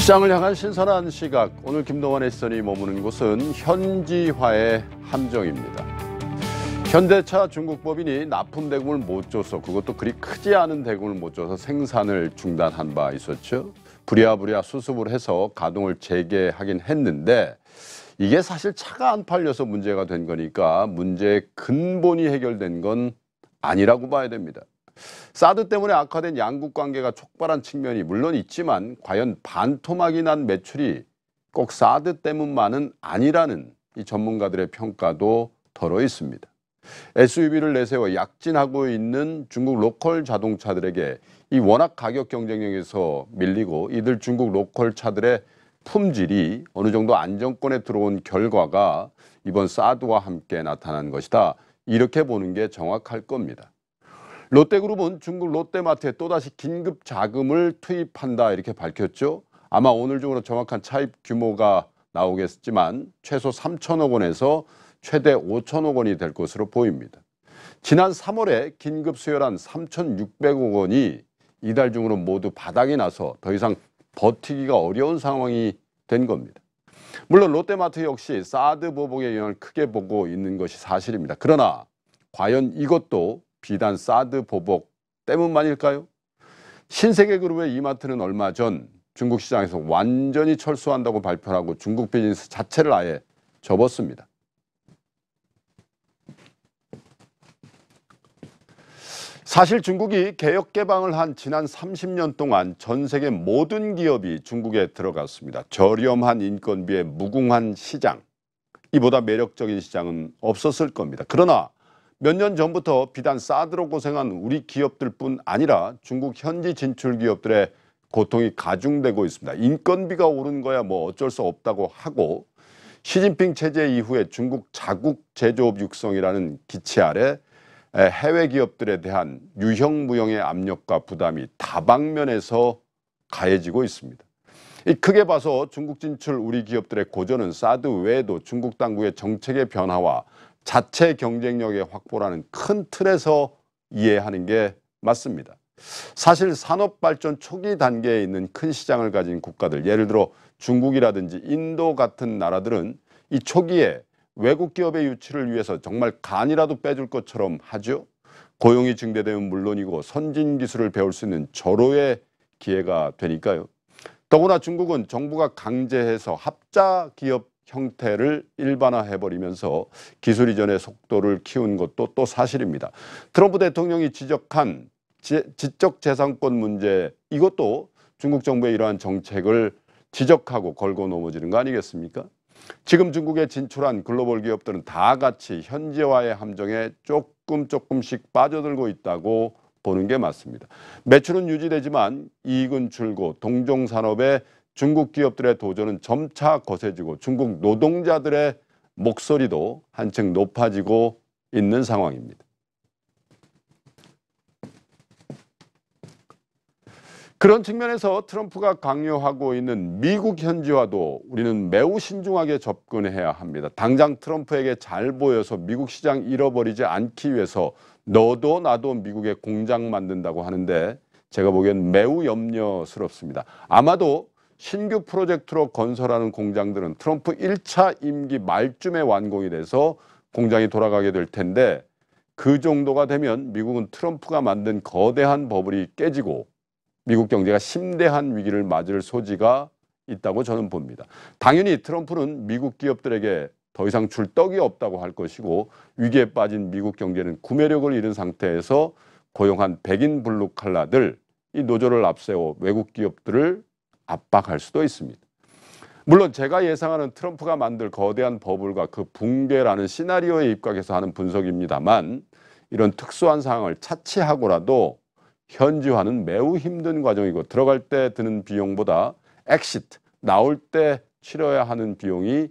시장을 향한 신선한 시각. 오늘 김동완의 시선이 머무는 곳은 현지화의 함정입니다. 현대차 중국 법인이 납품 대금을 못 줘서, 그것도 그리 크지 않은 대금을 못 줘서 생산을 중단한 바 있었죠. 부랴부랴 수습을 해서 가동을 재개하긴 했는데 이게 사실 차가 안 팔려서 문제가 된 거니까 문제의 근본이 해결된 건 아니라고 봐야 됩니다. 사드 때문에 악화된 양국 관계가 촉발한 측면이 물론 있지만 과연 반토막이 난 매출이 꼭 사드 때문만은 아니라는 이 전문가들의 평가도 덜어 있습니다. SUV를 내세워 약진하고 있는 중국 로컬 자동차들에게 이 워낙 가격 경쟁력에서 밀리고 이들 중국 로컬 차들의 품질이 어느 정도 안정권에 들어온 결과가 이번 사드와 함께 나타난 것이다. 이렇게 보는 게 정확할 겁니다. 롯데그룹은 중국 롯데마트에 또다시 긴급 자금을 투입한다 이렇게 밝혔죠. 아마 오늘 중으로 정확한 차입 규모가 나오겠지만 최소 3천억 원에서 최대 5천억 원이 될 것으로 보입니다. 지난 3월에 긴급 수혈한 3,600억 원이 이달 중으로 모두 바닥이 나서 더 이상 버티기가 어려운 상황이 된 겁니다. 물론 롯데마트 역시 사드 보복의 영향을 크게 보고 있는 것이 사실입니다. 그러나 과연 이것도 비단 사드 보복 때문만일까요? 신세계그룹의 이마트는 얼마 전 중국 시장에서 완전히 철수한다고 발표하고 중국 비즈니스 자체를 아예 접었습니다. 사실 중국이 개혁 개방을 한 지난 30년 동안 전 세계 모든 기업이 중국에 들어갔습니다. 저렴한 인건비에 무궁한 시장, 이보다 매력적인 시장은 없었을 겁니다. 그러나 몇 년 전부터 비단 사드로 고생한 우리 기업들뿐 아니라 중국 현지 진출 기업들의 고통이 가중되고 있습니다. 인건비가 오른 거야 뭐 어쩔 수 없다고 하고 시진핑 체제 이후에 중국 자국 제조업 육성이라는 기치 아래 해외 기업들에 대한 유형무형의 압력과 부담이 다방면에서 가해지고 있습니다. 크게 봐서 중국 진출 우리 기업들의 고전은 사드 외에도 중국 당국의 정책의 변화와 자체 경쟁력의 확보라는 큰 틀에서 이해하는 게 맞습니다. 사실 산업 발전 초기 단계에 있는 큰 시장을 가진 국가들, 예를 들어 중국이라든지 인도 같은 나라들은 이 초기에 외국 기업의 유치를 위해서 정말 간이라도 빼줄 것처럼 하죠. 고용이 증대되면 물론이고 선진 기술을 배울 수 있는 절호의 기회가 되니까요. 더구나 중국은 정부가 강제해서 합자 기업 형태를 일반화해버리면서 기술 이전의 속도를 키운 것도 또 사실입니다. 트럼프 대통령이 지적한 지적재산권 문제, 이것도 중국 정부의 이러한 정책을 지적하고 걸고 넘어지는 거 아니겠습니까? 지금 중국에 진출한 글로벌 기업들은 다 같이 현지화의 함정에 조금씩 빠져들고 있다고 보는 게 맞습니다. 매출은 유지되지만 이익은 줄고 동종산업의 중국 기업들의 도전은 점차 거세지고 중국 노동자들의 목소리도 한층 높아지고 있는 상황입니다. 그런 측면에서 트럼프가 강요하고 있는 미국 현지화도 우리는 매우 신중하게 접근해야 합니다. 당장 트럼프에게 잘 보여서 미국 시장 잃어버리지 않기 위해서 너도 나도 미국에 공장 만든다고 하는데 제가 보기엔 매우 염려스럽습니다. 아마도 신규 프로젝트로 건설하는 공장들은 트럼프 1차 임기 말쯤에 완공이 돼서 공장이 돌아가게 될 텐데 그 정도가 되면 미국은 트럼프가 만든 거대한 버블이 깨지고 미국 경제가 심대한 위기를 맞을 소지가 있다고 저는 봅니다. 당연히 트럼프는 미국 기업들에게 더 이상 줄 떡이 없다고 할 것이고 위기에 빠진 미국 경제는 구매력을 잃은 상태에서 고용한 백인 블루 칼라들, 이 노조를 앞세워 외국 기업들을 압박할 수도 있습니다. 물론 제가 예상하는 트럼프가 만들 거대한 버블과 그 붕괴라는 시나리오에 입각해서 하는 분석입니다만 이런 특수한 상황을 차치하고라도 현지화는 매우 힘든 과정이고 들어갈 때 드는 비용보다 엑시트, 나올 때 치러야 하는 비용이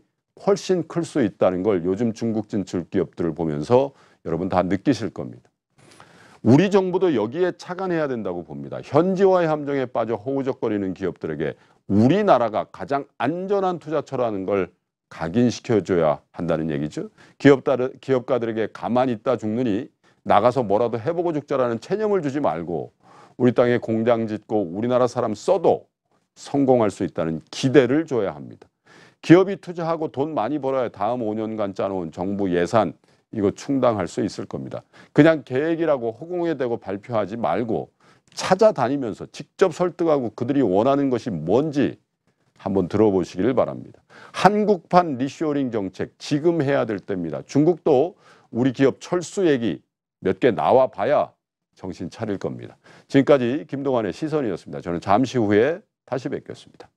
훨씬 클 수 있다는 걸 요즘 중국 진출 기업들을 보면서 여러분 다 느끼실 겁니다. 우리 정부도 여기에 착안해야 된다고 봅니다. 현지화의 함정에 빠져 허우적거리는 기업들에게 우리나라가 가장 안전한 투자처라는 걸 각인시켜줘야 한다는 얘기죠. 기업가들에게 가만히 있다 죽느니 나가서 뭐라도 해보고 죽자라는 체념을 주지 말고 우리 땅에 공장 짓고 우리나라 사람 써도 성공할 수 있다는 기대를 줘야 합니다. 기업이 투자하고 돈 많이 벌어야 다음 5년간 짜놓은 정부 예산 이거 충당할 수 있을 겁니다. 그냥 계획이라고 허공에 대고 발표하지 말고 찾아다니면서 직접 설득하고 그들이 원하는 것이 뭔지 한번 들어보시길 바랍니다. 한국판 리쇼링 정책 지금 해야 될 때입니다. 중국도 우리 기업 철수 얘기 몇 개 나와 봐야 정신 차릴 겁니다. 지금까지 김동완의 시선이었습니다. 저는 잠시 후에 다시 뵙겠습니다.